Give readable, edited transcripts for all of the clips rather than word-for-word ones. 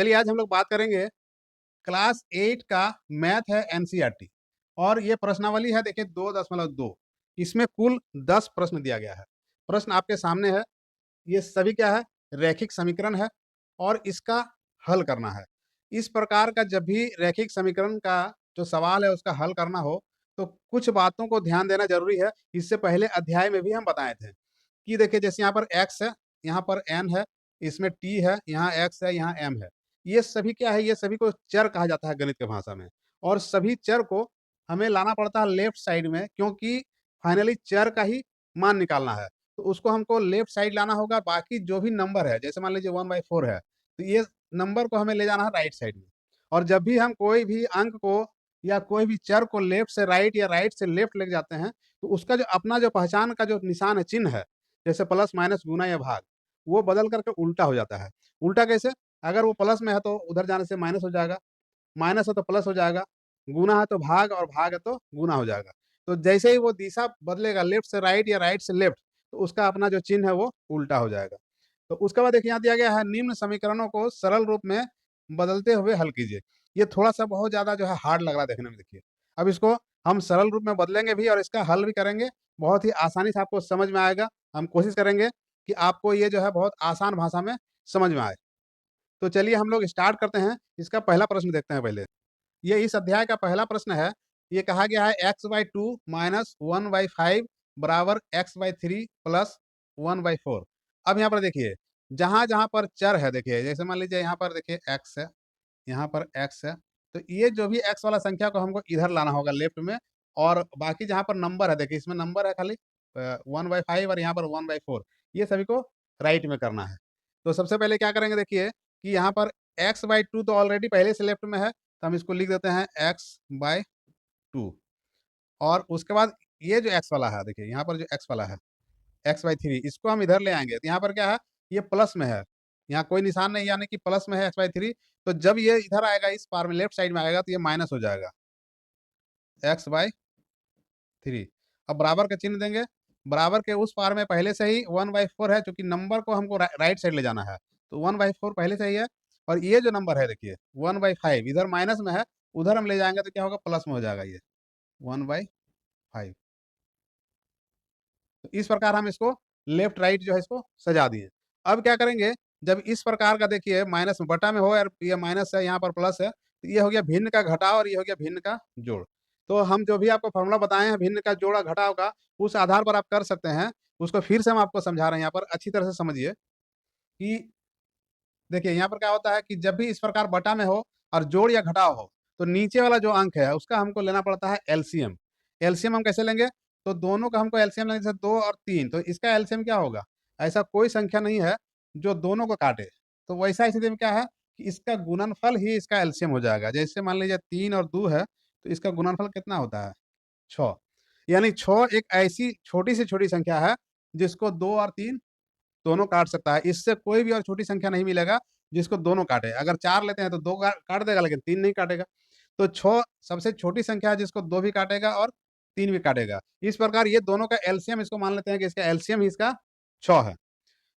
चलिए आज हम लोग बात करेंगे क्लास 8 का मैथ है एनसीईआरटी और ये प्रश्नावली है देखिए 2.2। इसमें कुल 10 प्रश्न दिया गया है। प्रश्न आपके सामने है। ये सभी क्या है? रैखिक समीकरण है और इसका हल करना है। इस प्रकार का जब भी रैखिक समीकरण का जो सवाल है उसका हल करना हो तो कुछ बातों को ध्यान देना ज़रूरी है। इससे पहले अध्याय में भी हम बताए थे कि देखिए जैसे यहाँ पर x है, यहाँ पर n है, इसमें t है, यहाँ x है, यहाँ m है। ये सभी क्या है? ये सभी को चर कहा जाता है गणित के भाषा में और सभी चर को हमें लाना पड़ता है लेफ्ट साइड में क्योंकि फाइनली चर का ही मान निकालना है। तो उसको हमको लेफ्ट साइड लाना होगा। बाकी जो भी नंबर है जैसे मान लीजिए 1/4 है तो ये नंबर को हमें ले जाना है राइट साइड में। और जब भी हम कोई भी अंक को या कोई भी चर को लेफ्ट से राइट या राइट से लेफ्ट लेके जाते हैं तो उसका जो अपना जो पहचान का जो निशान है, चिन्ह है, जैसे प्लस माइनस गुना या भाग, वो बदल करके उल्टा हो जाता है। उल्टा कैसे? अगर वो प्लस में है तो उधर जाने से माइनस हो जाएगा, माइनस है तो प्लस हो जाएगा, गुना है तो भाग और भाग है तो गुना हो जाएगा। तो जैसे ही वो दिशा बदलेगा लेफ्ट से राइट या राइट से लेफ्ट तो उसका अपना जो चिन्ह है वो उल्टा हो जाएगा। तो उसके बाद देखिए यहाँ दिया गया है निम्न समीकरणों को सरल रूप में बदलते हुए हल कीजिए। ये थोड़ा-सा बहुत ज़्यादा जो है हार्ड लग रहा है देखने में देखिए। अब इसको हम सरल रूप में बदलेंगे भी और इसका हल भी करेंगे। बहुत ही आसानी से आपको समझ में आएगा। हम कोशिश करेंगे कि आपको ये जो है बहुत आसान भाषा में समझ में आए। तो चलिए हम लोग स्टार्ट करते हैं। इसका पहला प्रश्न देखते हैं पहले। ये इस अध्याय का पहला प्रश्न है। ये कहा गया है x/2 माइनस 1/5 बराबर x/3 प्लस 1/4। अब यहाँ पर देखिए, जहाँ-जहाँ पर चर है देखिए, जैसे मान लीजिए यहाँ पर देखिए x है, यहाँ पर x है, तो ये जो भी x वाला संख्या को हमको इधर लाना होगा लेफ्ट में और बाकी जहाँ पर नंबर है देखिए, इसमें नंबर है खाली 1/5 और यहाँ पर 1/4 ये सभी को राइट में करना है। तो सबसे पहले क्या करेंगे देखिए कि यहाँ पर x/2 तो ऑलरेडी पहले से लेफ्ट में है, तो हम इसको लिख देते हैं x/2 और उसके बाद ये जो x वाला है देखिए, यहाँ पर जो x वाला है, x/3 इसको हम इधर ले आएँगे, तो यहाँ पर क्या है, ये प्लस में है। यहाँ कोई निशान नहीं यानी कि प्लस में है x/3 तो जब ये इधर आएगा इस पार में लेफ्ट साइड में आएगा तो ये माइनस हो जाएगा, x/3। अब बराबर का चिन्ह देंगे, बराबर के उस पार में पहले से ही 1/4 है चूँकि नंबर को हमको राइट साइड ले जाना है, तो 1/4 पहले से ही है और ये जो नंबर है देखिए 1/5 इधर माइनस में है, उधर हम ले जाएँगे तो क्या होगा प्लस में हो जाएगा ये 1/5। तो इस प्रकार हम इसको लेफ्ट राइट जो है इसको सजा दिए। अब क्या करेंगे, जब इस प्रकार का देखिए माइनस में बटा में हो और ये माइनस है, यहाँ पर प्लस है, तो ये हो गया भिन्न का घटाव और ये हो गया भिन्न का जोड़। तो हम जो भी आपको फ़ॉर्मूला बताए हैं भिन्न का जोड़ और घटाव का, उस आधार पर आप कर सकते हैं। उसको फिर से हम आपको समझा रहे हैं यहाँ पर अच्छी तरह से समझिए कि देखिए यहाँ पर क्या होता है कि जब भी इस प्रकार बटा में हो और जोड़ या घटाव हो, तो नीचे वाला जो अंक है उसका हमको लेना पड़ता है एलसीएम। एलसीएम हम कैसे लेंगे? तो दोनों का हमको एलसीएम लेंगे जैसे 2 और 3 तो इसका एलसीएम क्या होगा? ऐसा कोई संख्या नहीं है जो दोनों को काटे। तो वैसा स्थिति में क्या है कि इसका गुणनफल ही इसका एलसीएम हो जाएगा। जैसे मान लीजिए 3 और 2 है, तो इसका गुणनफल कितना होता है? 6। यानी 6 एक ऐसी छोटी से छोटी संख्या है जिसको 2 और 3 दोनों काट सकता है। इससे कोई भी और छोटी संख्या नहीं मिलेगा जिसको दोनों काटे। अगर 4 लेते हैं तो 2 काट देगा लेकिन 3 नहीं काटेगा। तो 6 सबसे छोटी संख्या है जिसको 2 भी काटेगा और 3 भी काटेगा। इस प्रकार ये दोनों का एलसीएम इसको मान लेते हैं कि इसका एलसीएम ही इसका 6 है।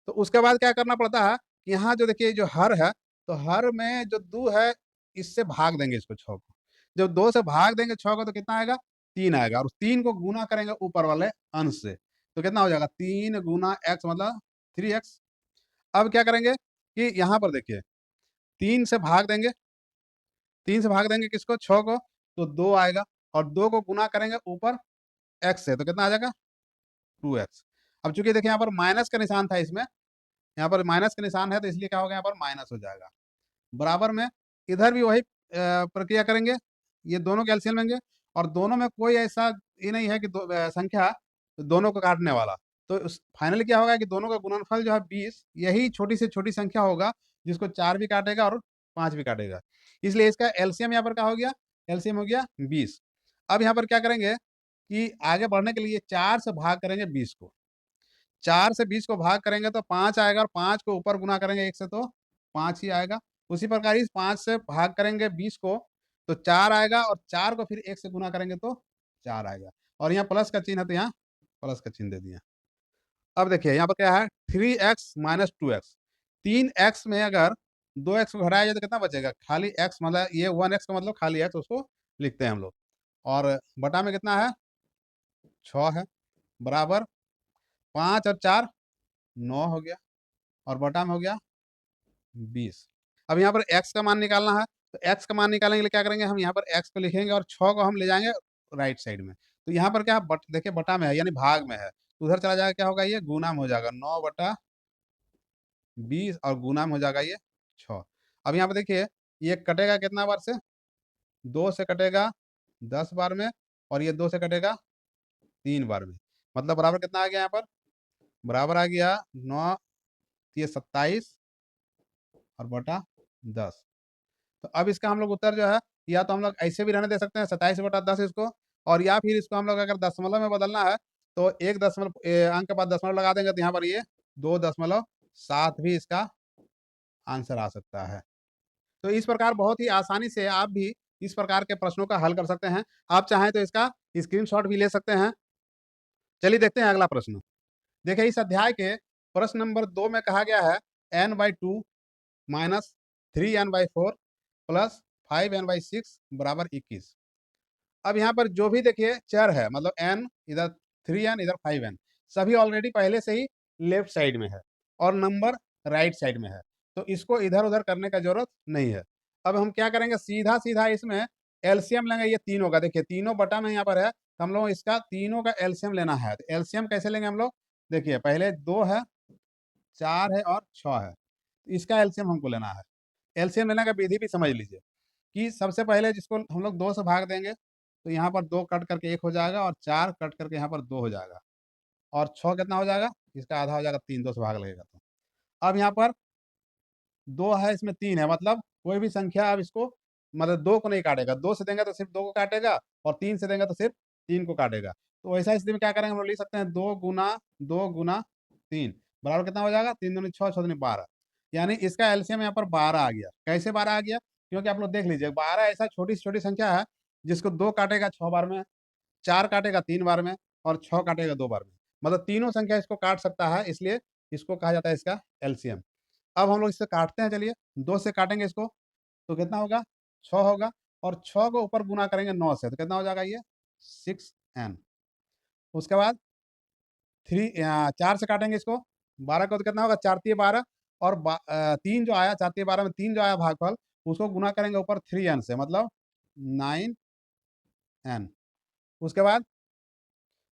तो उसके बाद क्या करना पड़ता है, यहाँ जो देखिए जो हर है, तो हर में जो 2 है इससे भाग देंगे इसको 6 को। जब 2 से भाग देंगे 6 को तो कितना आएगा? 3 आएगा और 3 को गुना करेंगे ऊपर वाले अंश से। तो कितना हो जाएगा? 3 गुना x मतलब 3x। अब क्या करेंगे कि यहाँ पर देखिए 3 से भाग देंगे, 3 से भाग देंगे किसको? 6 को, तो 2 आएगा और 2 को गुना करेंगे ऊपर x से, तो कितना आ जाएगा? 2x। अब चूँकि देखिए यहाँ पर माइनस का निशान था इसमें, यहाँ पर माइनस का निशान है तो इसलिए क्या होगा यहाँ पर माइनस हो जाएगा। बराबर में इधर भी वही प्रक्रिया करेंगे, ये दोनों का एलसीएम लेंगे और दोनों में कोई ऐसा ये नहीं है कि संख्या दोनों को काटने वाला। तो उस फाइनली क्या होगा कि दोनों का गुणनफल जो है 20 यही छोटी से छोटी संख्या होगा जिसको 4 भी काटेगा और 5 भी काटेगा। इसलिए इसका एलसीएम यहाँ पर क्या हो गया? एलसीएम हो गया 20। अब यहाँ पर क्या करेंगे कि आगे बढ़ने के लिए 4 से भाग करेंगे 20 को। 4 से 20 को भाग करेंगे तो 5 आएगा और 5 को ऊपर गुना करेंगे 1 से तो 5 ही आएगा। उसी प्रकार इस 5 से भाग करेंगे 20 को तो 4 आएगा और 4 को फिर 1 से गुना करेंगे तो 4 आएगा और यहाँ प्लस का चिन्ह है तो यहाँ प्लस का चिन्ह दे दिया। अब देखिए यहाँ पर क्या है 3x माइनस 2x 3x में अगर 2x को घटाया जाए तो कितना बचेगा? खाली x, मतलब ये 1x का मतलब खाली x, उसको लिखते हैं हम लोग। और बटा में कितना है? 6 है, बराबर 5 और 4 9 हो गया, और बटा में हो गया 20। अब यहाँ पर x का मान निकालना है, तो x का मान निकालने के लिए क्या करेंगे? हम यहाँ पर x को लिखेंगे और 6 को हम ले जाएंगे राइट साइड में। तो यहाँ पर क्या है? देखिए बटा में है, यानी भाग में है, तो उधर चला जाएगा, क्या होगा? ये गुना में हो जाएगा, 9/20, और गुना में हो जाएगा ये 6। अब यहाँ पर देखिए, ये कटेगा कितना बार से? 2 से कटेगा 10 बार में, और ये 2 से कटेगा 3 बार में। मतलब बराबर कितना आ गया यहाँ पर? बराबर आ गया 9, ये 27 और बटा 10। तो अब इसका हम लोग उत्तर जो है, या तो हम लोग ऐसे भी रहने दे सकते हैं 27/10 इसको, और या फिर इसको हम लोग अगर दशमलव में बदलना है तो एक दशमलव अंक के बाद दशमलव लगा देंगे, तो यहाँ पर ये 2.7 भी इसका आंसर आ सकता है। तो इस प्रकार बहुत ही आसानी से आप भी इस प्रकार के प्रश्नों का हल कर सकते हैं। आप चाहें तो इसका स्क्रीनशॉट भी ले सकते हैं। चलिए देखते हैं अगला प्रश्न। देखिए इस अध्याय के प्रश्न नंबर 2 में कहा गया है n/2 minus 3n/4 plus 5n/6 बराबर 21। अब यहाँ पर जो भी देखिए चर है, मतलब n इधर 3n इधर 5n, सभी ऑलरेडी पहले से ही लेफ्ट साइड में है और नंबर राइट साइड में है, तो इसको इधर उधर करने का जरूरत नहीं है। अब हम क्या करेंगे? सीधा सीधा इसमें एलसीएम लेंगे। ये तीनों का देखिए, तीनों बटा में यहाँ पर है, तो हम लोग इसका तीनों का एलसीएम लेना है। तो एलसीएम कैसे लेंगे हम लोग? देखिए पहले 2 है, 4 है और 6 है, तो इसका एलसीएम हमको लेना है। एलसीएम लेने का विधि भी समझ लीजिए कि सबसे पहले जिसको हम लोग 2 से भाग देंगे, तो यहाँ पर 2 कट करके 1 हो जाएगा, और 4 कट करके यहाँ पर 2 हो जाएगा, और 6 कितना हो जाएगा? इसका आधा हो जाएगा, 3, 2 से भाग लगेगा तो। अब यहाँ पर 2 है, इसमें 3 है, मतलब कोई भी संख्या अब इसको, मतलब 2 को नहीं काटेगा। 2 से देंगे तो सिर्फ 2 को काटेगा, और 3 से देंगे तो सिर्फ 3 को काटेगा। तो वैसा स्थिति में क्या करेंगे? हम लोग लिख सकते हैं 2 गुना 3 बराबर कितना हो जाएगा? 3 दूनी 6, 6 दूनी 12, यानी इसका एलसीएम यहाँ पर 12 आ गया। कैसे 12 आ गया? क्योंकि आप लोग देख लीजिए, 12 ऐसा छोटी से छोटी संख्या है जिसको 2 काटेगा 6 बार में, 4 काटेगा 3 बार में, और 6 काटेगा 2 बार में। मतलब तीनों संख्या इसको काट सकता है, इसलिए इसको कहा जाता है इसका एलसीएम। अब हम लोग इससे काटते हैं, चलिए 2 से काटेंगे इसको, तो कितना होगा? 6 होगा, और 6 को ऊपर गुना करेंगे 9 से, तो कितना हो जाएगा? ये 6n। उसके बाद 4 से काटेंगे इसको 12 को, तो कितना होगा? 4 तिये 12, और 3 जो आया, 4 तिये 12 में 3 जो आया भागफल, उसको गुना करेंगे ऊपर 3n से, मतलब 9n। उसके बाद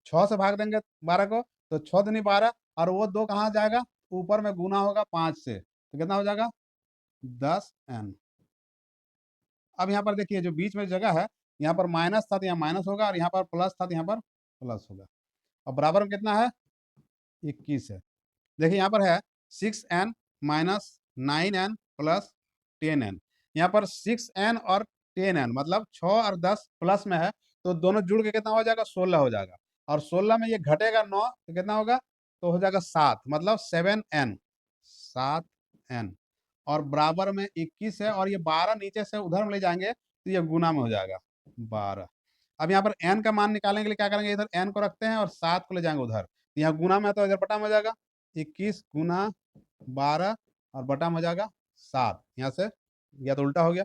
6 से भाग देंगे 12 को, तो 6 दूनी 12, और वो 2 कहाँ जाएगा? ऊपर में गुना होगा 5 से, तो कितना हो जाएगा? 10n। अब यहाँ पर देखिए जो बीच में जगह है, यहाँ पर माइनस था तो यहाँ माइनस होगा, और यहाँ पर प्लस था तो यहाँ पर प्लस होगा। और बराबर में कितना है? 21 है। देखिए यहाँ पर है 6n minus 9n plus 10n। यहाँ पर 6n और 10n, मतलब 6 और 10 प्लस में है, तो दोनों जुड़ के कितना हो जाएगा? 16 हो जाएगा, और 16 में ये घटेगा 9, तो कितना होगा? तो हो जाएगा 7, मतलब 7n, और बराबर में 21 है, और ये 12 नीचे से उधर में ले जाएंगे तो ये गुना में हो जाएगा 12। अब यहाँ पर n का मान निकालने के लिए क्या करेंगे? इधर n को रखते हैं और 7 को ले जाएंगे उधर, तो यहाँ गुना में है तो इधर बटा में हो जाएगा 21 गुना 12, और बटा में हो जाएगा 7। यहाँ से या तो उल्टा हो गया।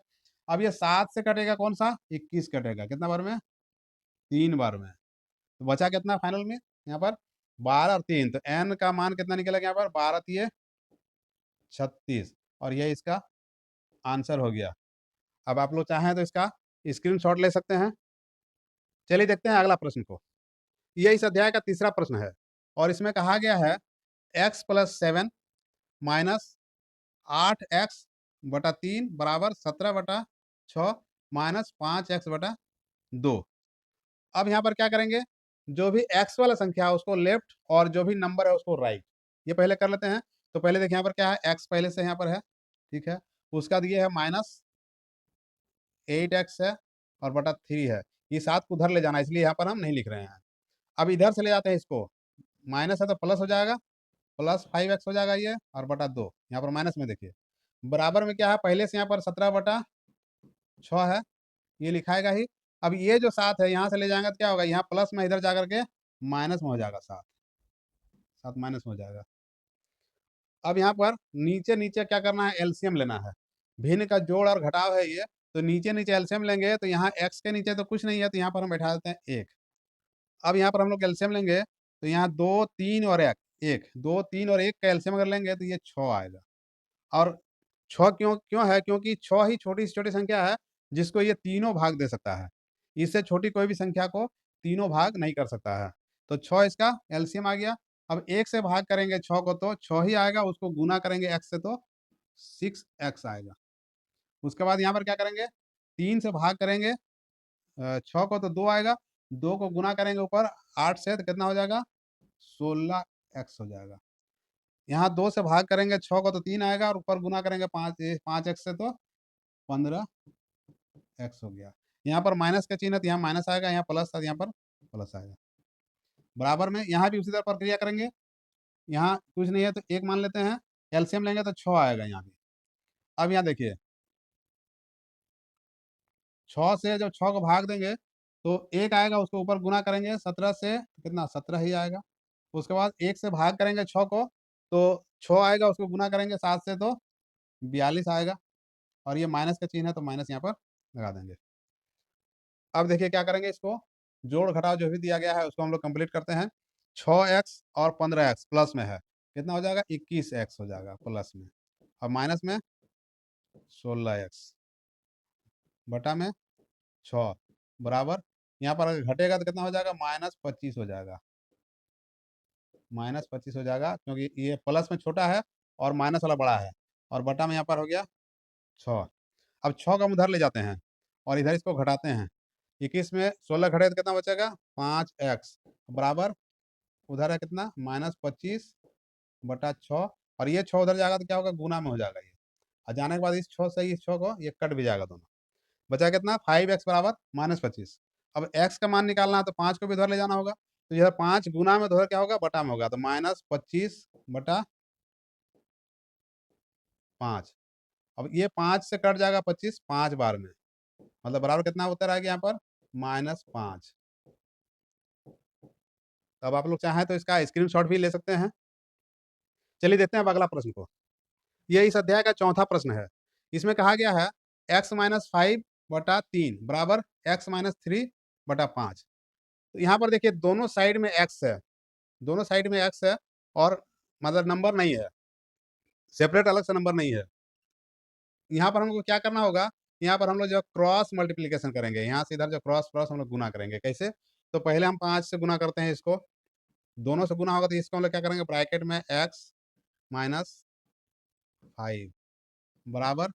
अब ये 7 से कटेगा कौन सा? 21 कटेगा, कितना बार में? 3 बार में। तो बचा कितना फाइनल में? यहाँ पर 12 और 3, तो n का मान कितना निकलेगा यहाँ पर? 12 तिये 36, और ये इसका आंसर हो गया। अब आप लोग चाहें तो इसका स्क्रीनशॉट ले सकते हैं। चलिए देखते हैं अगला प्रश्न को। ये इस अध्याय का तीसरा प्रश्न है, और इसमें कहा गया है x+7 माइनस 8x/3 बराबर 17/6 माइनस 5x/2। अब यहाँ पर क्या करेंगे? जो भी x वाला संख्या है उसको लेफ्ट, और जो भी नंबर है उसको राइट। ये पहले कर लेते हैं। तो पहले देखिए यहाँ पर क्या है? x पहले से यहाँ पर है, ठीक है। उसका दिए है माइनस 8x है, और बटा 3 है। ये 7 को उधर ले जाना है, इसलिए यहाँ पर हम नहीं लिख रहे हैं। अब इधर से ले जाते हैं इसको, माइनस है तो प्लस हो जाएगा, प्लस 5x हो जाएगा ये, और बटा 2, यहाँ पर माइनस में देखिए। बराबर में क्या है? पहले से यहाँ पर 17/6 है, ये लिखाएगा ही। अब ये जो 7 है यहाँ से ले जाएंगे तो क्या होगा? यहाँ प्लस में इधर जाकर के माइनस में हो जाएगा, 7 7 माइनस में हो जाएगा। अब यहाँ पर नीचे नीचे क्या करना है? एलसीएम लेना है। भिन्न का जोड़ और घटाव है ये, तो नीचे नीचे एलसीएम लेंगे तो यहाँ x के नीचे तो कुछ नहीं है, तो यहाँ पर हम बैठा देते हैं 1। अब यहाँ पर हम लोग एलसीएम लेंगे तो यहाँ 2, 3 और 1, 2, 3 और 1 का एलसीएम अगर लेंगे तो ये 6 आएगा। और 6 क्यों क्यों है? क्योंकि 6 ही छोटी से छोटी संख्या है जिसको ये तीनों भाग दे सकता है। इससे छोटी कोई भी संख्या को तीनों भाग नहीं कर सकता है। तो 6 इसका एलसीएम आ गया। अब 1 से भाग करेंगे 6 को तो 6 ही आएगा, उसको गुना करेंगे x से तो 6x आएगा। उसके बाद यहाँ पर क्या करेंगे, 3 से भाग करेंगे 6 को तो 2 आएगा, 2 को गुना करेंगे ऊपर 8 से तो कितना हो जाएगा, 16x हो जाएगा। यहाँ 2 से भाग करेंगे 6 को तो 3 आएगा और ऊपर गुना करेंगे 5x से तो 15x हो गया। यहाँ पर माइनस का चिन्ह है तो यहाँ माइनस आएगा, यहाँ प्लस था यहाँ पर प्लस आएगा। बराबर में यहाँ भी उसी तरह प्रक्रिया करेंगे। यहाँ कुछ नहीं है तो 1 मान लेते हैं, एलसीएम लेंगे तो 6 आएगा यहाँ भी। अब यहाँ देखिए 6 से जब 6 को भाग देंगे तो 1 आएगा, उसको ऊपर गुना करेंगे 17 से तो कितना 17 ही आएगा। उसके बाद 1 से भाग करेंगे 6 को तो 6 आएगा, उसको गुना करेंगे 7 से तो 42 आएगा। और ये माइनस का चिन्ह है तो माइनस यहाँ पर लगा देंगे। अब देखिए क्या करेंगे, इसको जोड़ घटाव जो भी दिया गया है उसको हम लोग कंप्लीट करते हैं। 6x और 15x प्लस में है, कितना हो जाएगा 21x हो जाएगा प्लस में, और माइनस में 16x बटा में 6 बराबर, यहाँ पर अगर घटेगा तो कितना हो जाएगा -25 हो जाएगा। -25 हो जाएगा क्योंकि ये प्लस में छोटा है और माइनस वाला बड़ा है, और बटा में यहाँ पर हो गया 6। अब 6 को हम उधर ले जाते हैं और इधर इसको घटाते हैं। 21 में 16 घटे तो कितना बचेगा 5x बराबर, उधर है कितना -25 बटा 6, और ये 6 उधर जाएगा तो क्या होगा गुना में हो जाएगा ये, और जाने के बाद इस 6 से इस 6 को ये कट भी जाएगा दोनों, बचा कितना 5x बराबर -25। अब x का मान निकालना है तो 5 को भी उधर ले जाना होगा, तो इधर 5 गुना में, तो उधर क्या होगा बटा में होगा, तो -25 बटा 5। अब ये 5 से कट जाएगा 25 5 बार में, मतलब बराबर कितना उत्तर आएगा यहाँ पर -5। अब आप लोग चाहें तो इसका स्क्रीनशॉट भी ले सकते हैं। चलिए देखते हैं अब अगला प्रश्न को। ये इस अध्याय का चौथा प्रश्न है। इसमें कहा गया है x-5 बटा 3 बराबर x-3 बटा 5। तो यहाँ पर देखिए दोनों साइड में x है, दोनों साइड में x है, और मतलब नंबर नहीं है, सेपरेट अलग से नंबर नहीं है। यहाँ पर हमको क्या करना होगा, यहाँ पर हम लोग जो क्रॉस मल्टीप्लिकेशन करेंगे, यहाँ से इधर जो क्रॉस क्रॉस हम लोग गुना करेंगे। कैसे? तो पहले हम 5 से गुना करते हैं इसको, दोनों से गुना होगा तो इसको हम लोग क्या करेंगे ब्रैकेट में x-5 बराबर,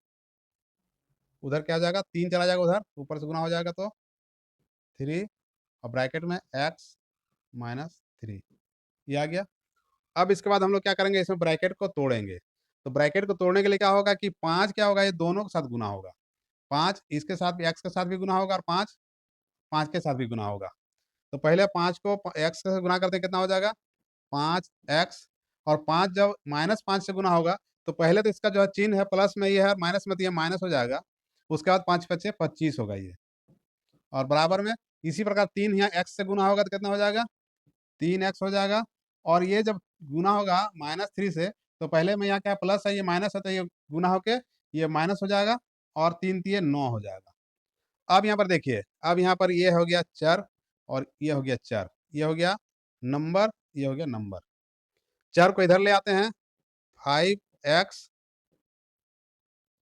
उधर क्या आ जाएगा 3 चला जाएगा, उधर ऊपर से गुना हो जाएगा तो 3, और ब्रैकेट में x-3 ये आ गया। अब इसके बाद हम लोग क्या करेंगे, इसमें ब्रैकेट को तोड़ेंगे। तो ब्रैकेट को तोड़ने के लिए क्या होगा कि 5 क्या होगा, ये दोनों के साथ गुना होगा। 5 इसके साथ भी, x के साथ भी गुना होगा, और 5 5 के साथ भी गुना होगा। तो पहले 5 को x से गुना करते हैं, कितना हो जाएगा 5x, और 5 जब -5 से गुना होगा तो पहले तो इसका जो है चिन्ह है प्लस में ये है, माइनस में तो ये माइनस हो जाएगा। उसके बाद 5 पचे 25 होगा ये, और बराबर में इसी प्रकार 3 यहाँ x से गुना होगा तो कितना हो जाएगा 3x हो जाएगा। और ये जब गुना होगा -3 से, तो पहले में यहाँ क्या प्लस है, ये माइनस है, तो ये गुना होके ये माइनस हो जाएगा, और 3 तिये 9 हो जाएगा। अब यहाँ पर देखिए, अब यहाँ पर ये हो गया चर, और ये हो गया चर, ये हो गया नंबर, ये हो गया नंबर। चर को इधर ले आते हैं 5x,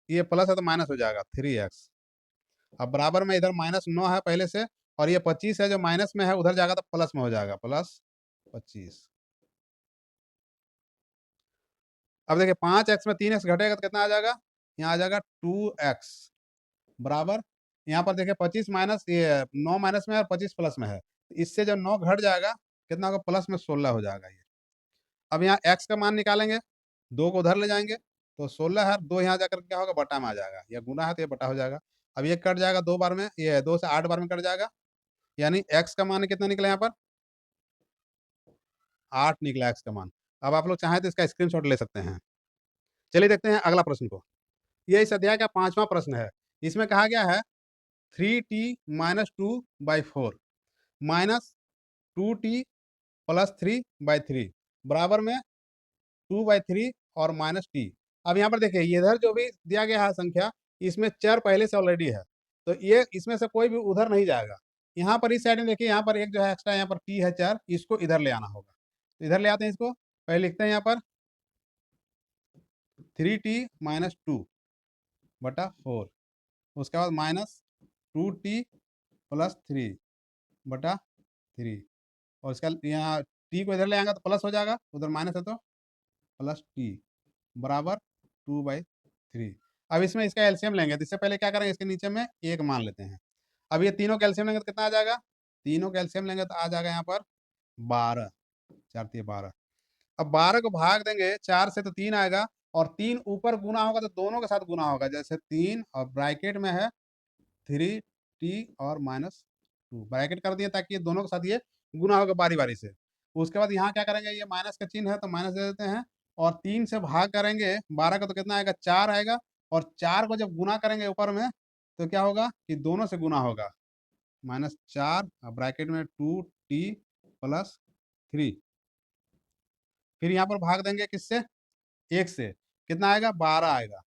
ये प्लस है तो माइनस हो जाएगा 3x। अब बराबर में इधर -9 है पहले से, और ये 25 है जो माइनस में है, उधर जाएगा तो प्लस में हो जाएगा, प्लस 25। अब देखिए 5x में 3x घटेगा तो कितना आ जाएगा, यहाँ आ जाएगा 2x बराबर, यहाँ पर देखिए 25 माइनस ये 9 माइनस में है और 25 प्लस में है, तो इससे जब 9 घट जाएगा कितना होगा, प्लस में 16 हो जाएगा ये। अब यहाँ x का मान निकालेंगे, 2 को उधर ले जाएंगे तो 16 है, 2 यहाँ जाकर क्या होगा बटा में आ जाएगा, या गुना है तो ये बटा हो जाएगा। अब ये कट जाएगा 2 बार में, ये 2 से 8 बार में कट जाएगा, यानी x का मान कितना निकला यहाँ पर 8 निकला x का मान। अब आप लोग चाहें तो इसका स्क्रीनशॉट ले सकते हैं। चलिए देखते हैं अगला प्रश्न को। ये इस अध्याय का 5वां प्रश्न है। इसमें कहा गया है 3t-2/4 माइनस 2t+3/3 बराबर में 2/3 और -t। अब यहाँ पर देखिए, ये इधर जो भी दिया गया है संख्या, इसमें चर पहले से ऑलरेडी है, तो ये इसमें से कोई भी उधर नहीं जाएगा। यहाँ पर इस साइड में देखिए, यहाँ पर एक जो है एक्स्ट्रा, यहाँ पर टी है चर, इसको इधर ले आना होगा। तो इधर ले आते हैं इसको, पहले लिखते हैं यहाँ पर 3t - 2/4, उसके बाद -2t+3/3, और इसका यहाँ टी को इधर ले आएंगे तो प्लस हो जाएगा, उधर माइनस है तो प्लस टी बराबर 2/3। अब इसमें इसका एलसीएम लेंगे, तो इससे पहले क्या करेंगे, इसके नीचे में एक मान लेते हैं। अब ये तीनों का एलसीएम लेंगे तो कितना आ जाएगा, तीनों का एलसीएम लेंगे तो आ जाएगा यहाँ पर 12, 4×3 = 12। अब 12 को भाग देंगे 4 से तो 3 आएगा, और 3 ऊपर गुना होगा तो दोनों के साथ गुना होगा, जैसे 3 और ब्रैकेट में है 3t और -2 ब्रैकेट कर दिए, ताकि ये दोनों के साथ ये गुना होगा बारी बारी से। उसके बाद यहाँ क्या करेंगे, ये माइनस का चिन्ह है तो माइनस दे देते हैं, और 3 से भाग करेंगे 12 का तो कितना आएगा, 4 आएगा, और 4 को जब गुना करेंगे ऊपर में तो क्या होगा कि दोनों से गुना होगा, -4 ब्रैकेट में 2t+3। फिर यहाँ पर भाग देंगे किससे, 1 से, कितना आएगा, 12 आएगा।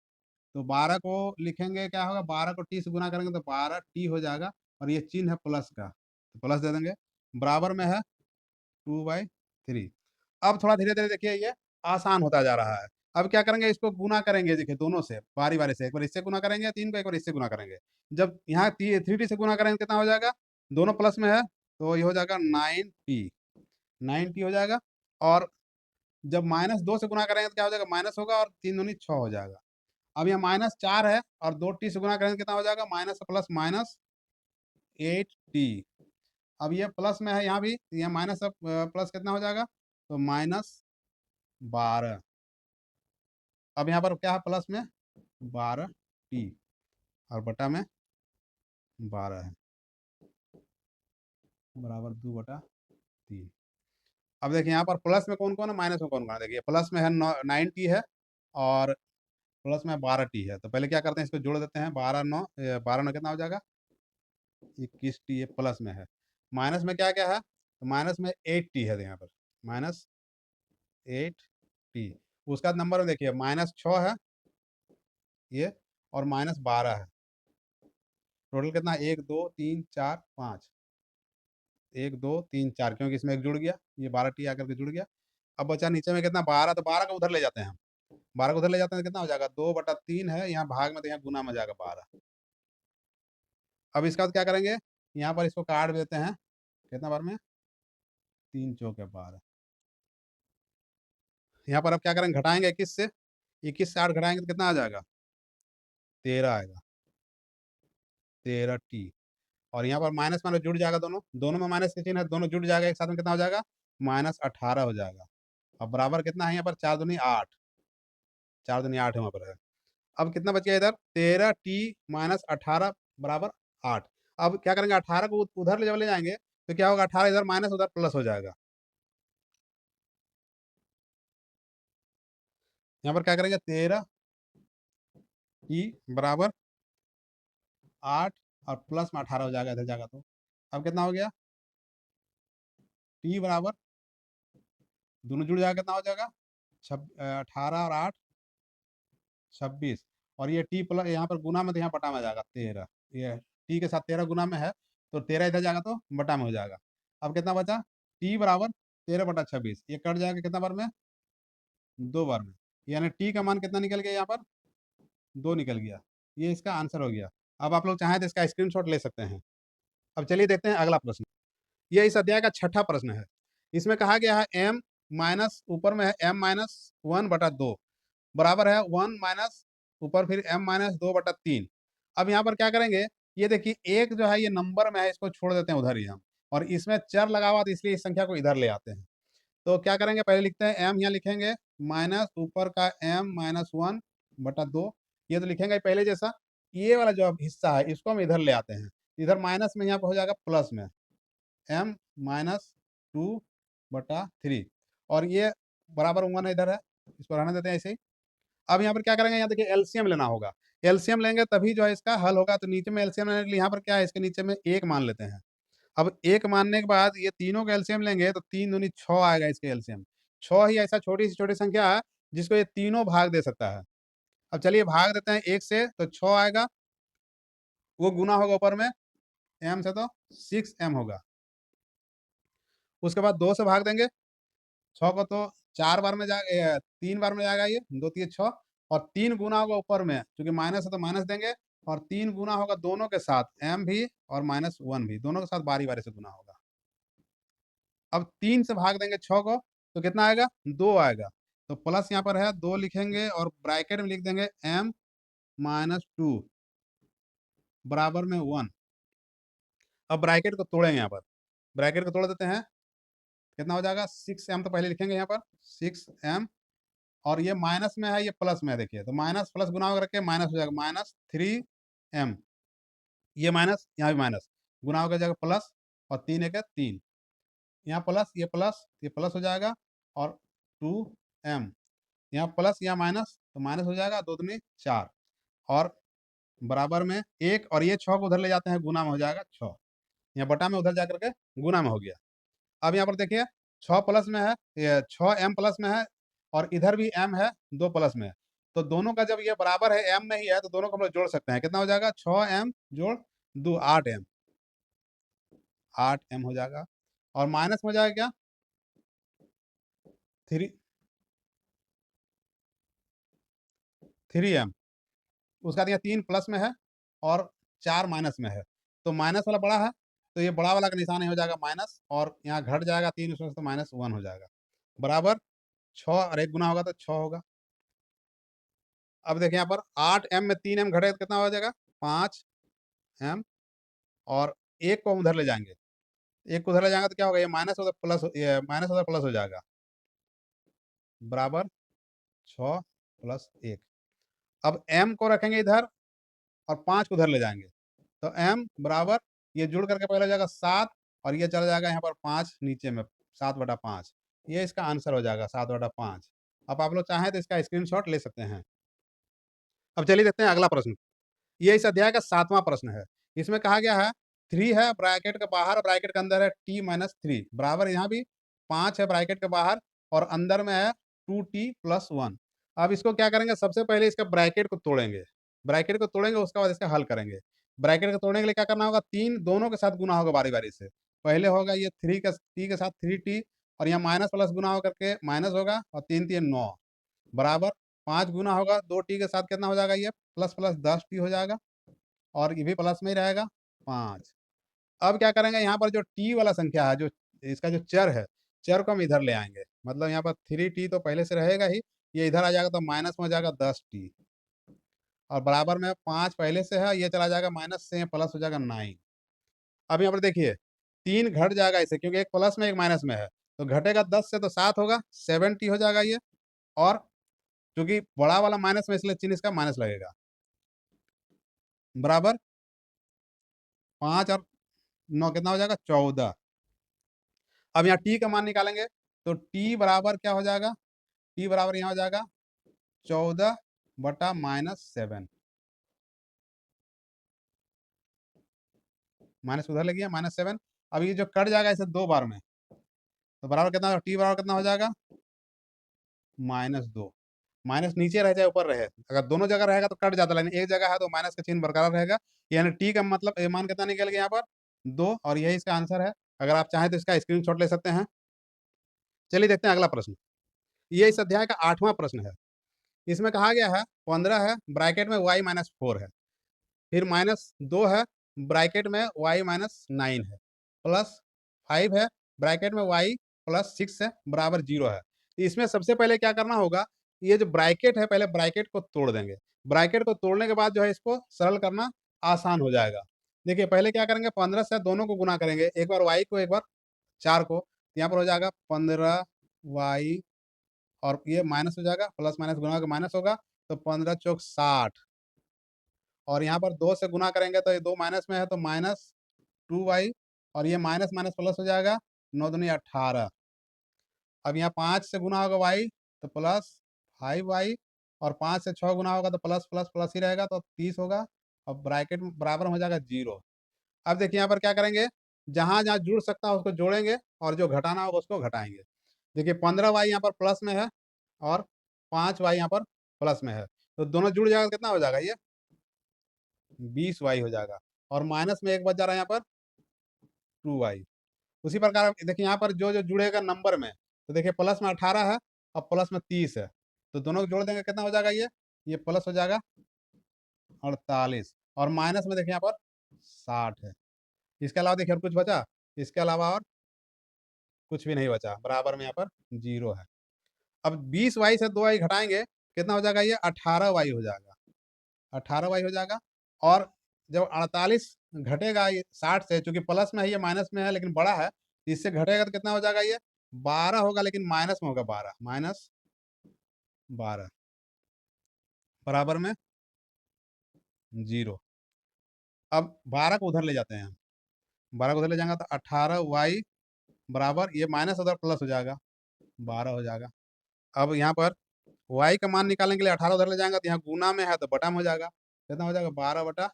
तो 12 को लिखेंगे, क्या होगा, 12 को टी से गुना करेंगे तो 12t हो जाएगा, और ये चिन्ह है प्लस का, तो प्लस दे देंगे, बराबर में है 2/3। अब थोड़ा धीरे-धीरे देखिए ये आसान होता जा रहा है। अब क्या करेंगे, इसको गुना करेंगे, देखिए दोनों से बारी-बारी से, एक बार इससे गुना करेंगे 3 को, एक बार इससे गुना करेंगे। जब यहाँ टी 3t से गुना करेंगे कितना हो जाएगा, दोनों प्लस में है, तो ये हो जाएगा 9t, 9t हो जाएगा। और जब -2 से गुणा करेंगे तो क्या हो जाएगा, माइनस होगा, और 3 दूनी 6 हो जाएगा। अब यहाँ -4 है, और 2t से गुणा करेंगे कितना हो जाएगा, माइनस प्लस -8t। अब ये प्लस में है यहाँ भी, यहाँ माइनस प्लस कितना हो जाएगा, तो -12। अब यहाँ पर क्या है, प्लस में 12t और बटा में 12 है, बराबर 2/3। अब देखिए यहाँ पर प्लस में कौन कौन है, माइनस में कौन कौन है, देखिए प्लस में है 9t है, और प्लस में 12t है। तो पहले क्या करते हैं, इसको जोड़ देते हैं, 12 9 कितना हो जाएगा, 21t, ये प्लस में है। माइनस में क्या क्या है, तो माइनस में 8t है, यहाँ पर -8t। उसका नंबर में देखिए -6 है ये, और -12 है। टोटल कितना, 1 2 3 4 5, 1 2 3 4, क्योंकि इसमें एक जुड़ गया, ये 12t आकर के जुड़ गया। अब बचा नीचे में कितना, 12, तो 12 को उधर ले जाते हैं हम, 12 को उधर ले जाते हैं तो कितना हो जाएगा, 2/3 है, यहाँ भाग में तो यहाँ गुना में जाएगा 12। अब इसका बाद क्या करेंगे, यहाँ पर इसको काट देते हैं, कितना बार में, 3 चौके 12। यहाँ पर अब क्या करेंगे, घटाएंगे 21 से, 21 से 8 घटाएंगे तो कितना आ जाएगा, 13 आएगा, 13t। और यहाँ पर माइनस माइनस जुड़ जाएगा, दोनों दोनों में माइनस के चिन्ह है, दोनों जुड़ जाएगा एक साथ में, कितना हो जाएगा, -18 हो जाएगा। अब बराबर कितना है, यहाँ पर 4 दूनी 8, 4 दूनी 8 वहाँ पर है। अब कितना बच गया इधर, 13t - 18 बराबर 8। अब क्या करेंगे, 18 को उधर ले जब ले जाएंगे तो क्या होगा, 18 इधर माइनस, उधर प्लस हो जाएगा। यहाँ पर क्या करेंगे, 13t बराबर 8, और प्लस में 18 हो जाएगा इधर जाएगा तो। अब कितना हो गया, t बराबर, दोनों जुड़ जाएगा, कितना हो जाएगा, 18 और 8 26, और ये टी प्लस यहाँ पर गुना में, तो यहाँ बटा में आ जाएगा 13, ये टी के साथ 13 गुना में है, तो 13 इधर जाएगा तो बटा में हो जाएगा। अब कितना बचा, टी बराबर 13/26, ये कट जाएगा कितना बार में, 2 बार में, यानी टी का मान कितना निकल गया, यहाँ पर 2 निकल गया। ये इसका आंसर हो गया। अब आप लोग चाहें तो इसका स्क्रीनशॉट ले सकते हैं। अब चलिए देखते हैं अगला प्रश्न। ये इस अध्याय का छठा प्रश्न है। इसमें कहा गया है m माइनस, ऊपर में है m-1/2 बराबर है 1 माइनस, ऊपर फिर m-2/3। अब यहाँ पर क्या करेंगे, ये देखिए एक जो है ये नंबर में है, इसको छोड़ देते हैं उधर ही हम, और इसमें चर लगा हुआ, तो इसलिए इस संख्या को इधर ले आते हैं। तो क्या करेंगे, पहले लिखते हैं m, यहाँ लिखेंगे माइनस, ऊपर का m-1/2, ये तो लिखेंगे पहले जैसा। ये वाला जो हिस्सा है इसको हम इधर ले आते हैं, इधर माइनस में, यहाँ पर हो जाएगा प्लस में m-2/3, और ये बराबर 1 इधर है, इसको रहने देते हैं ऐसे ही। अब यहाँ पर क्या करेंगे, यहाँ देखिए एलसीएम लेना होगा, एलसीएम लेंगे तभी जो है इसका हल होगा। तो नीचे में एलसीएम लेने के लिए यहाँ पर क्या है, इसके नीचे में 1 मान लेते हैं। अब 1 मानने के बाद ये तीनों का एलसीएम लेंगे तो 3 दूनी 6 आएगा, इसके एलसीएम 6 ही ऐसा छोटी से छोटी संख्या है जिसको ये तीनों भाग दे सकता है। अब चलिए भाग देते हैं 1 से, तो 6 आएगा, वो गुना होगा ऊपर में m से, तो 6m होगा। उसके बाद 2 से भाग देंगे 6 को, तो 4 बार में जाएगा, 3 बार में जाएगा ये, 2 3 6, और 3 गुना होगा ऊपर में, क्योंकि माइनस है तो माइनस देंगे, और 3 गुना होगा दोनों के साथ, m भी और -1 भी, दोनों के साथ बारी बारी से गुना होगा। अब 3 से भाग देंगे 6 को, तो कितना आएगा, 2 आएगा। तो प्लस यहाँ पर है, 2 लिखेंगे और ब्रैकेट में लिख देंगे m -2 बराबर में 1। अब ब्रैकेट को तोड़ेंगे, यहाँ पर ब्रैकेट को तोड़ देते हैं, कितना हो जाएगा, 6m तो पहले लिखेंगे यहाँ पर 6m, और ये माइनस में है, ये प्लस में है, देखिए तो माइनस प्लस गुना करके माइनस हो जाएगा, -3m, ये माइनस यहाँ भी माइनस, गुना होकर जाएगा प्लस, और 3 एक है 3, यहाँ प्लस ये प्लस हो जाएगा, और 2m, यहाँ प्लस यहाँ माइनस, तो माइनस हो जाएगा, 2 दूनी 4, और बराबर में 1, और ये 6 को उधर ले जाते हैं, गुना में हो जाएगा 6, यहाँ बटा में उधर जा करके गुना में हो गया। अब यहाँ पर देखिए 6 प्लस में है, ये 6m प्लस में है, और इधर भी m है, 2 प्लस में है, तो दोनों का जब ये बराबर है, m में ही है, तो दोनों को हम लोग जोड़ सकते हैं। कितना हो जाएगा, 6m जोड़ 2 8m, 8m हो जाएगा, और माइनस में हो जाएगा क्या, 3m, उसका दिया 3 प्लस में है और 4 माइनस में है, तो माइनस वाला बड़ा है, तो ये बड़ा वाला का निशान ही हो जाएगा माइनस, और यहाँ घट जाएगा 3 उसमें से, तो -1 हो जाएगा, बराबर 6, और 1 गुना होगा तो 6 होगा। अब देखिए यहाँ पर 8m में 3m घटे तो कितना हो जाएगा, 5m, और 1 को हम उधर ले जाएंगे, 1 को उधर ले जाएंगे तो क्या होगा, ये माइनस उधर प्लस, ये माइनस उधर प्लस हो जाएगा, बराबर 6 प्लस 1। अब m को रखेंगे इधर, और 5 को उधर ले जाएंगे, तो m बराबर, ये जुड़ करके पहले हो जाएगा 7, और ये चला जाएगा यहाँ पर 5 नीचे में, 7/5, ये इसका आंसर हो जाएगा 7/5। अब आप लोग चाहें तो इसका स्क्रीनशॉट ले सकते हैं। अब चलिए देखते हैं अगला प्रश्न। ये इस अध्याय का 7वां प्रश्न है। इसमें कहा गया है 3 है ब्रैकेट के बाहर, ब्रैकेट के अंदर है t-3 बराबर, यहाँ भी 5 है ब्रैकेट के बाहर, और अंदर में है 2t+1। अब इसको क्या करेंगे, सबसे पहले इसका ब्रैकेट को तोड़ेंगे, ब्रैकेट को तोड़ेंगे, उसके बाद इसका हल करेंगे। ब्रैकेट को तोड़ने के लिए क्या करना होगा, 3 दोनों के साथ गुना होगा बारी बारी से। पहले होगा ये 3 का t के साथ 3t, और यहाँ माइनस प्लस गुना होकर के माइनस होगा, और 3 3 9 बराबर 5 गुना होगा 2t के साथ, कितना हो जाएगा, ये प्लस प्लस 10t हो जाएगा, और ये भी प्लस में ही रहेगा 5। अब क्या करेंगे, यहाँ पर जो t वाला संख्या है, जो इसका जो चर है, चर को हम इधर ले आएंगे, मतलब यहाँ पर 3t तो पहले से रहेगा ही, ये इधर आ जाएगा तो माइनस में हो जाएगा 10t, और बराबर में 5 पहले से है, ये चला जाएगा माइनस से, प्लस हो जाएगा 9। अब यहाँ पर देखिए 3 घट जाएगा इसे, क्योंकि एक प्लस में एक माइनस में है, तो घटेगा 10 से तो 7 होगा, 7t हो जाएगा ये, और क्योंकि बड़ा वाला माइनस में, इसलिए चिन्ह इसका माइनस लगेगा, बराबर 5 और 9 कितना हो जाएगा, 14। अब यहाँ t का मान निकालेंगे, तो t बराबर क्या हो जाएगा, t बराबर यहाँ हो जाएगा 14/-7, माइनस उधर लगी है -7। अब ये जो कट जाएगा इसे 2 बार में, तो बराबर कितना होगा, t बराबर कितना हो जाएगा, -2। माइनस नीचे रह जाए ऊपर रहे, अगर दोनों जगह रहेगा तो कट जाता है, लेकिन एक जगह है तो माइनस का चिन्ह बरकरार रहेगा, यानी t का मतलब ये मान कितना निकल गया यहाँ पर, 2, और यही इसका आंसर है। अगर आप चाहें तो इसका स्क्रीनशॉट ले सकते हैं। चलिए देखते हैं अगला प्रश्न। ये इस अध्याय का 8वां प्रश्न है। इसमें कहा गया है 15 है ब्रैकेट में y-4 है, फिर -2 है ब्रैकेट में y-9 है, प्लस 5 है ब्रैकेट में y+6 है बराबर 0 है। इसमें सबसे पहले क्या करना होगा, ये जो ब्रैकेट है, पहले ब्रैकेट को तोड़ देंगे। ब्रैकेट को तोड़ने के बाद जो है इसको सरल करना आसान हो जाएगा। देखिए पहले क्या करेंगे, 15 से दोनों को गुना करेंगे, एक बार y को एक बार 4 को, यहाँ पर हो जाएगा 15y, और ये माइनस हो जाएगा, प्लस माइनस गुना होगा माइनस होगा, तो 15 चौक 60, और यहाँ पर 2 से गुना करेंगे तो ये 2 माइनस में है, तो -2y, और ये माइनस माइनस प्लस हो जाएगा, 9 दूनी 18। अब यहाँ 5 से गुना होगा y, तो प्लस 5y, और 5 से 6 गुना होगा तो प्लस प्लस प्लस ही रहेगा, तो 30 होगा, और ब्रैकेट में बराबर में हो जाएगा 0। अब देखिए यहाँ पर क्या करेंगे, जहाँ जहाँ जुड़ सकता है उसको जोड़ेंगे, और जो घटाना होगा उसको घटाएंगे। देखिए 15y यहाँ पर प्लस में है, और 5y यहाँ पर प्लस में है, तो दोनों जुड़ जाएगा तो कितना हो जाएगा ये? 20y हो जाएगा। और माइनस में एक बच जा रहा है यहाँ पर 2y। उसी प्रकार देखिए यहाँ पर जो जो जुड़ेगा नंबर में, तो देखिए प्लस में 18 है और प्लस में 30 है, तो दोनों को जोड़ देंगे कितना हो जाएगा ये प्लस हो जाएगा 48। और माइनस में देखिए यहाँ पर 60 है। इसके अलावा देखिए और कुछ बचा? इसके अलावा और कुछ भी नहीं बचा, बराबर में यहाँ पर 0 है। अब 20y से 2y घटाएंगे, कितना हो जाएगा ये? 18y हो जाएगा। 18y हो जाएगा। और जब 48 घटेगा ये 60 से, चूंकि प्लस में है ये माइनस में है लेकिन बड़ा है, तो इससे घटेगा तो कितना हो जाएगा ये? 12 होगा, लेकिन माइनस में होगा 12, माइनस 12 बराबर में 0। अब 12 को उधर ले जाते हैं, 12 को उधर ले जाएंगे तो 18y बराबर, ये माइनस उधर प्लस हो जाएगा, 12 हो जाएगा। अब यहाँ पर y का मान निकालने के लिए 18 उधर ले जाएंगे, तो यहाँ गुना में है तो बटा में हो जाएगा। कितना हो जाएगा? 12 बटा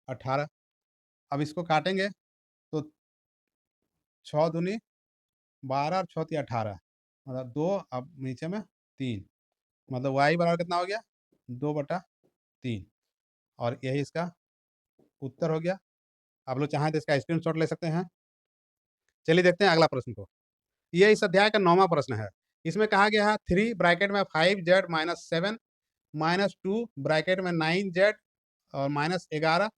18। अब इसको काटेंगे तो 6 दूनी 12 और 6 तिया 18, मतलब 2, अब नीचे में 3, मतलब y बराबर कितना हो गया? 2 बटा 3। और यही इसका उत्तर हो गया। आप लोग चाहें तो इसका स्क्रीनशॉट ले सकते हैं। चलिए देखते हैं अगला प्रश्न को। ये इस अध्याय का 9वां प्रश्न है। इसमें कहा गया है 3 ब्रैकेट में 5z माइनस 7 माइनस 2 ब्रैकेट में 9z और माइनस 11,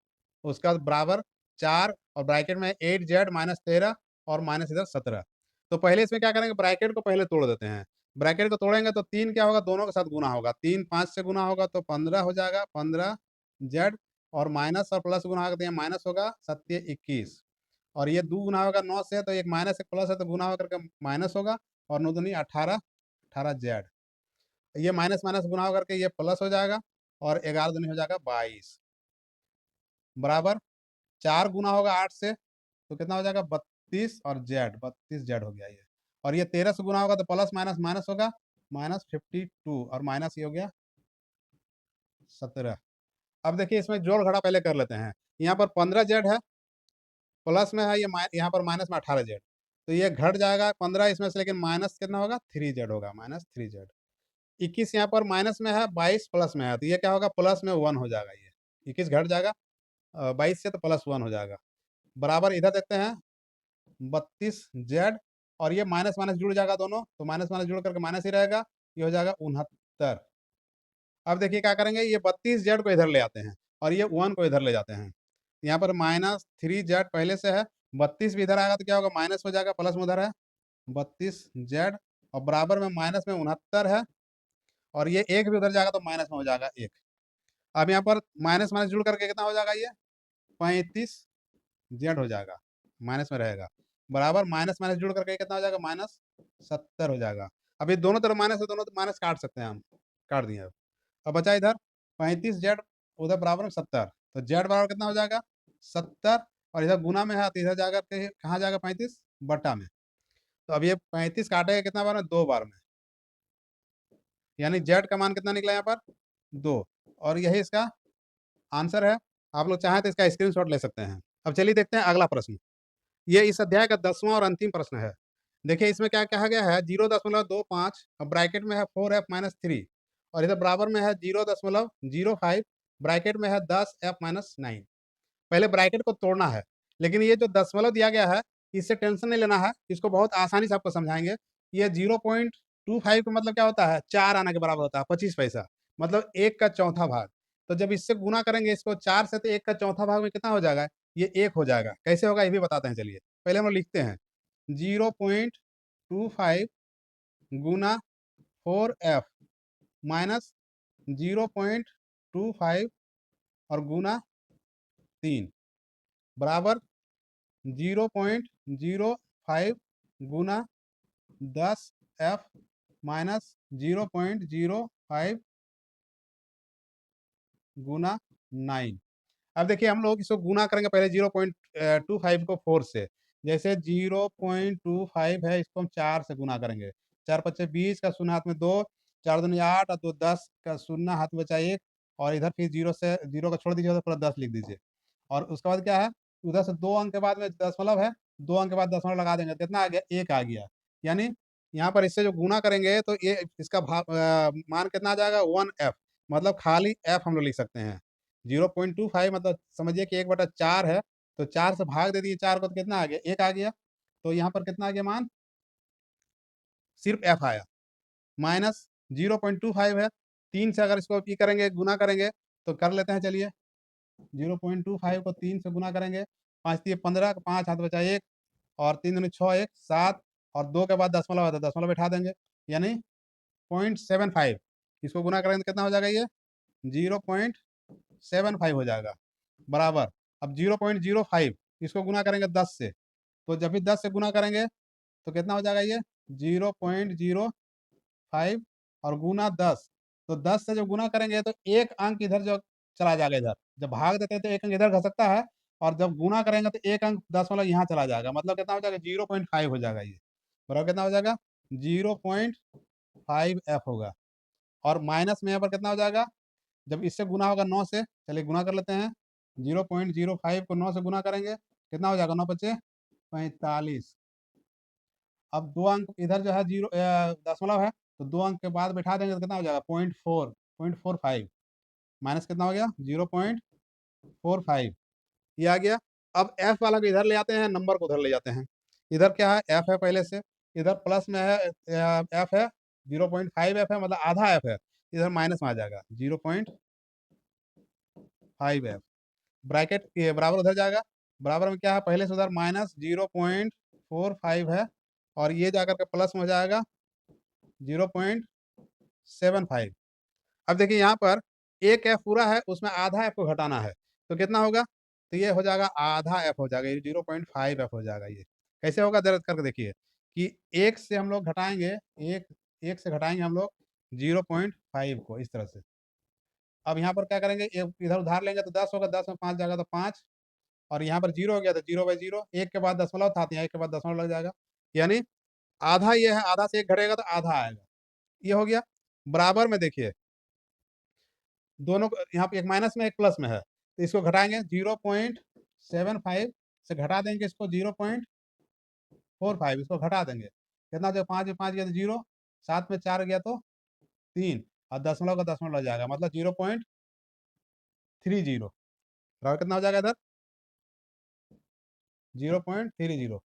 उसका बराबर 4 और ब्रैकेट में 8z माइनस 13 और माइनस इधर 17। तो पहले इसमें क्या करेंगे? ब्रैकेट को पहले तोड़ देते हैं। ब्रैकेट को तोड़ेंगे तो 3 क्या होगा? दोनों के साथ गुना होगा। 3 5 से गुना होगा तो 15 हो जाएगा, 15z, और माइनस और प्लस गुना होगा तो यहाँ माइनस होगा 7 21। और ये 2 गुना होगा 9 से, तो एक माइनस एक प्लस है तो गुना होकर के माइनस होगा, और 9 दूनी 18, 18z। ये माइनस माइनस गुना होकर के ये प्लस हो जाएगा, और 11 दूनी हो जाएगा 22 बराबर 4 गुना होगा 8 से, तो कितना हो जाएगा? 32, और जेड 32z हो गया ये। और ये 13 से गुना होगा तो प्लस माइनस माइनस होगा, माइनस 52, और माइनस ये हो गया 17। अब देखिए इसमें जोड़ घटा पहले कर लेते हैं। यहाँ पर 15z है, प्लस में है ये, यहाँ पर माइनस में 18z, तो ये घट जाएगा 15 इसमें से, लेकिन माइनस कितना होगा? 3z होगा, माइनस 3z। 21 यहाँ पर माइनस में है, 22 प्लस में है, तो ये क्या होगा? प्लस में 1 हो जाएगा। ये 21 घट जाएगा 22 से, तो प्लस 1 हो जाएगा, बराबर इधर देखते हैं 32z। और ये माइनस माइनस जुड़ जाएगा दोनों, तो माइनस माइनस जुड़ करके माइनस ही रहेगा, ये हो जाएगा 69। अब देखिए क्या करेंगे? ये 32z को इधर ले आते हैं और ये 1 को इधर ले जाते हैं। यहाँ पर माइनस 3z पहले से है, 32 भी इधर आएगा तो क्या होगा? माइनस हो जाएगा, प्लस में उधर है 32z, और बराबर में माइनस में 69 है, और ये एक भी उधर जाएगा तो माइनस में हो जाएगा 1। अब यहाँ पर माइनस माइनस जुड़ करके कितना हो जाएगा? ये 35z हो जाएगा, माइनस में रहेगा, बराबर माइनस माइनस जुड़ करके कितना हो जाएगा? माइनस 70 हो जाएगा। अब ये दोनों तरफ माइनस है, दोनों माइनस काट सकते हैं हम, काट दिए। अब बचा इधर 35z, उधर बराबर में 70, तो z बराबर कितना हो जाएगा? 70, और इधर गुना में है तो इधर जाकर के कहाँ जाएगा? 35 बटा में। तो अब ये 35 काटेगा कितना बार में? 2 बार में, यानी z का मान कितना निकला यहाँ पर? 2। और यही इसका आंसर है। आप लोग चाहें तो इसका स्क्रीनशॉट ले सकते हैं। अब चलिए देखते हैं अगला प्रश्न। ये इस अध्याय का 10वां और अंतिम प्रश्न है। देखिए इसमें क्या कहा गया है? 0.25 और ब्रैकेट में है 4f माइनस 3, और इधर बराबर में है 0.05, ब्रैकेट में है 10f माइनस 9। पहले ब्रैकेट को तोड़ना है, लेकिन ये जो दशमलव दिया गया है इससे टेंशन नहीं लेना है, इसको बहुत आसानी से आपको समझाएंगे। ये 0.25 का मतलब क्या होता है? 4 आना के बराबर होता है, 25 पैसा, मतलब 1 का चौथा भाग। तो जब इससे गुना करेंगे इसको 4 से, तो 1 का चौथा भाग में कितना हो जाएगा? ये 1 हो जाएगा। कैसे होगा ये भी बताते हैं, चलिए पहले हम लोग लिखते हैं 0.25 गुना 4f माइनस 0.25 और गुना 3 बराबर 0.05 गुना 10f माइनस 0.05 गुना 9। अब देखिए हम लोग इसको गुना करेंगे पहले 0.25 को 4 से। जैसे 0.25 है, इसको हम 4 से गुना करेंगे। 4 पच्चे 20 का शून्य हाथ में 2, 4 दूनी 8 और 2 10 का शून्य हाथ में बचा 1, और इधर फिर 0 से 0 का छोड़ दीजिए तो पूरा 10 लिख दीजिए। और उसके बाद क्या है? उधर से 2 अंक के बाद में दशमलव है, 2 अंक के बाद दशमलव लगा देंगे, कितना आ गया? 1 आ गया। यानी यहाँ पर इससे जो गुना करेंगे तो ये इसका मान कितना आ जाएगा 1f, मतलब खाली f हम लोग लिख सकते हैं। 0.25 मतलब समझिए कि 1/4 है, तो 4 से भाग दे दिए 4 को, तो कितना आ गया, 1 आ गया। तो यहाँ पर कितना आ गया मान, सिर्फ f आया। माइनस 0.25 है, 3 से अगर इसको करेंगे, गुना करेंगे, तो कर लेते हैं चलिए। 0.25 को 3 से गुना करेंगे, 5 दिए 15, 5 हाथ बचा 1, और 3 दूनी 6, 1 7, और 2 के बाद दशमलव है तो दशमलव बैठा देंगे, यानी 0.75। इसको गुना करेंगे तो कितना हो जाएगा, ये 0.75 हो जाएगा, बराबर। अब 0.05 इसको गुना करेंगे 10 से, तो जब भी 10 से गुना करेंगे तो कितना हो जाएगा, ये 0.05 और गुना 10, तो 10 से जब गुना करेंगे तो एक अंक इधर जो चला जाएगा, इधर जब भाग देते हैं तो एक अंक इधर घसकता है, और जब गुना करेंगे तो एक अंक दशमलव यहाँ चला जाएगा, मतलब कितना हो जाएगा, 0.5 हो जाएगा ये, बराबर कितना हो जाएगा, 0.5f होगा। और माइनस में यहाँ पर कितना हो जाएगा, जब इससे गुना होगा 9 से, चलिए गुना कर लेते हैं। 0.05 को 9 से गुना करेंगे, कितना हो जाएगा, 9 बचे 45। अब 2 अंक इधर जो है जीरो दशमलव है, तो 2 अंक के बाद बैठा देंगे तो कितना हो जाएगा, 0.45 माइनस कितना हो गया, 0.45, ये आ गया। अब एफ वाला को इधर ले आते हैं, नंबर को उधर ले जाते हैं। इधर क्या है, एफ है पहले से, इधर प्लस में है, एफ है 0.5f है, मतलब आधा एफ है, इधर माइनस में आ जाएगा 0.5f, ब्रैकेट ये बराबर उधर जाएगा, बराबर में क्या है, पहले से उधर माइनस 0.45 है, और ये जाकर के प्लस में हो जाएगा 0.75। अब देखिए यहाँ पर एक एफ पूरा है, उसमें आधा एफ को घटाना है, तो कितना होगा, तो ये हो जाएगा आधा एफ हो जाएगा, ये 0.5f हो जाएगा। ये कैसे होगा, दर्ज करके देखिए कि एक से हम लोग घटाएंगे, एक एक से घटाएंगे हम लोग 0.5 को इस तरह से। अब यहाँ पर क्या करेंगे, एक इधर उधार लेंगे तो 10 होगा, 10 में 5 जाएगा तो 5, और यहाँ पर 0 हो गया तो 0/0, एक के बाद दशमलव था तो यहाँ एक के बाद दशमलव लग जाएगा, यानी आधा ये है, आधा से एक घटेगा तो आधा आएगा, ये हो गया। बराबर में देखिए दोनों यहाँ पे एक माइनस में एक प्लस में है, तो इसको घटाएंगे 0.75 से घटा देंगे इसको 0.45, इसको घटा देंगे, कितना जो 5 में 5 गया तो 0, 7 में 4 गया तो 3, और दशमलव का दशमलव लग जाएगा, मतलब 0.30, बराबर कितना हो जाएगा इधर 0.30,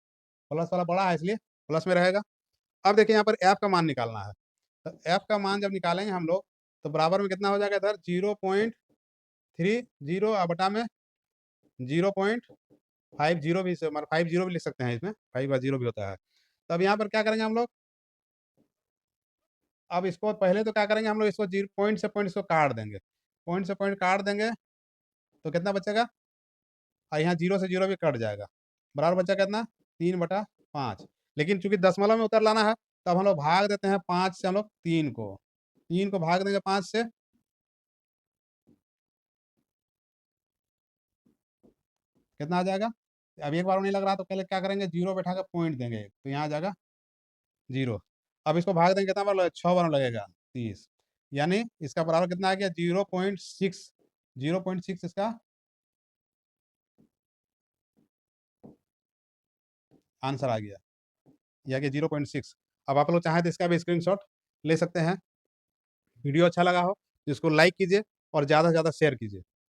प्लस वाला बड़ा है इसलिए प्लस में रहेगा। अब देखिए यहाँ पर एफ का मान निकालना है, तो एफ का मान जब निकालेंगे हम लोग तो बराबर में कितना हो जाएगा इधर 0.30 बटा में 0.50 भी, मतलब 50 भी लिख सकते हैं, इसमें 5 भी होता है। तब यहाँ पर क्या करेंगे हम लोग, अब इसको पहले तो क्या करेंगे हम लोग, इसको जीरो पॉइंट से पॉइंट इसको काट देंगे, पॉइंट से पॉइंट काट देंगे तो कितना बचेगा, और यहाँ 0 से 0 भी कट जाएगा, बराबर बचा कितना 3/5। लेकिन चूंकि दशमलव में उतर लाना है, तब हम लोग भाग देते हैं 5 से, हम लोग 3 को भाग देंगे 5 से, कितना आ जाएगा। अब एक बार नहीं लग रहा तो पहले क्या करेंगे, 0 बैठा कर पॉइंट देंगे, तो यहाँ आ जाएगा 0। अब इसको भाग देंगे कितना बार लगेगा, 6 बार लगेगा 30, यानी इसका बराबर कितना आ गया 0.6, 0.6 इसका आंसर आ गया, यह कि 0.6। अब आप लोग चाहें तो इसका भी स्क्रीनशॉट ले सकते हैं। वीडियो अच्छा लगा हो तो इसको लाइक कीजिए और ज़्यादा से ज़्यादा शेयर कीजिए।